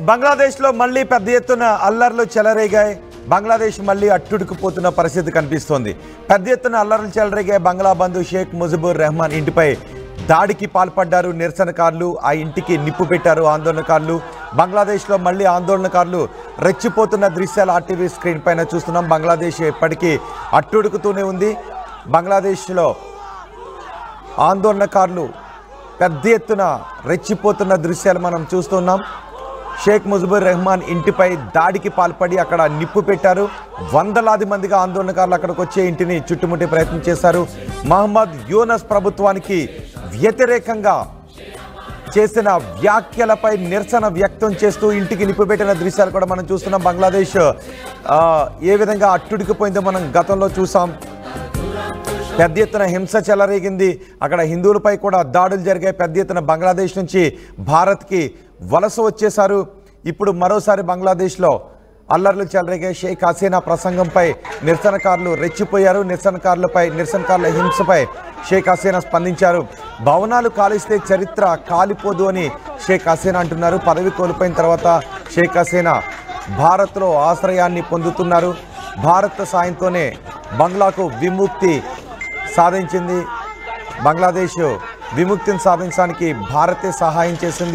బంగ్లాదేశ్లో మళ్ళీ పెద్ద ఎత్తున అల్లర్లు చెలరేగాయి. బంగ్లాదేశ్ మళ్ళీ అట్టుడుకుపోతున్న పరిస్థితి కనిపిస్తోంది. పెద్ద ఎత్తున అల్లర్లు చెలరేగాయి. బంగ్లా బంధు షేక్ ముజిబుర్ రెహమాన్ ఇంటిపై దాడికి పాల్పడ్డారు నిరసనకారులు. ఆ ఇంటికి నిప్పు పెట్టారు ఆందోళనకారులు. బంగ్లాదేశ్లో మళ్ళీ ఆందోళనకారులు రెచ్చిపోతున్న దృశ్యాలు ఆర్టీవీ స్క్రీన్ పైన చూస్తున్నాం. బంగ్లాదేశ్ ఎప్పటికీ అట్టుడుకుతూనే ఉంది. బంగ్లాదేశ్లో ఆందోళనకారులు పెద్ద ఎత్తున రెచ్చిపోతున్న దృశ్యాలు మనం చూస్తున్నాం. షేక్ ముజిబుర్ రెహమాన్ ఇంటిపై దాడికి పాల్పడి అక్కడ నిప్పు పెట్టారు. వందలాది మందిగా ఆందోళనకారులు అక్కడికి వచ్చే ఇంటిని చుట్టుముట్టే ప్రయత్నం చేశారు. మహమ్మద్ యూనస్ ప్రభుత్వానికి వ్యతిరేకంగా చేసిన వ్యాఖ్యలపై నిరసన వ్యక్తం చేస్తూ ఇంటికి నిప్పు పెట్టిన దృశ్యాలు కూడా మనం చూస్తున్నాం. బంగ్లాదేశ్ ఏ విధంగా అట్టుడికిపోయిందో మనం గతంలో చూసాం. పెద్ద ఎత్తున హింస చెలరేగింది. అక్కడ హిందువులపై కూడా దాడులు జరిగాయి. పెద్ద ఎత్తున బంగ్లాదేశ్ నుంచి భారత్కి వలస వచ్చేశారు. ఇప్పుడు మరోసారి బంగ్లాదేశ్లో అల్లర్లు చెలరేగాయి. షేక్ హసీనా ప్రసంగంపై నిరసనకారులు రెచ్చిపోయారు. నిరసనకారుల హింసపై షేక్ హసీనా స్పందించారు. భవనాలు కాలిస్తే చరిత్ర కాలిపోదు అని షేక్ హసీనా అంటున్నారు. పదవి కోల్పోయిన తర్వాత షేక్ హసీనా భారత్లో ఆశ్రయాన్ని పొందుతున్నారు. భారత్ సాయంతోనే బంగ్లాకు విముక్తి సాధించింది. బంగ్లాదేశ్ విముక్తిని సాధించడానికి భారతే సహాయం చేసింది.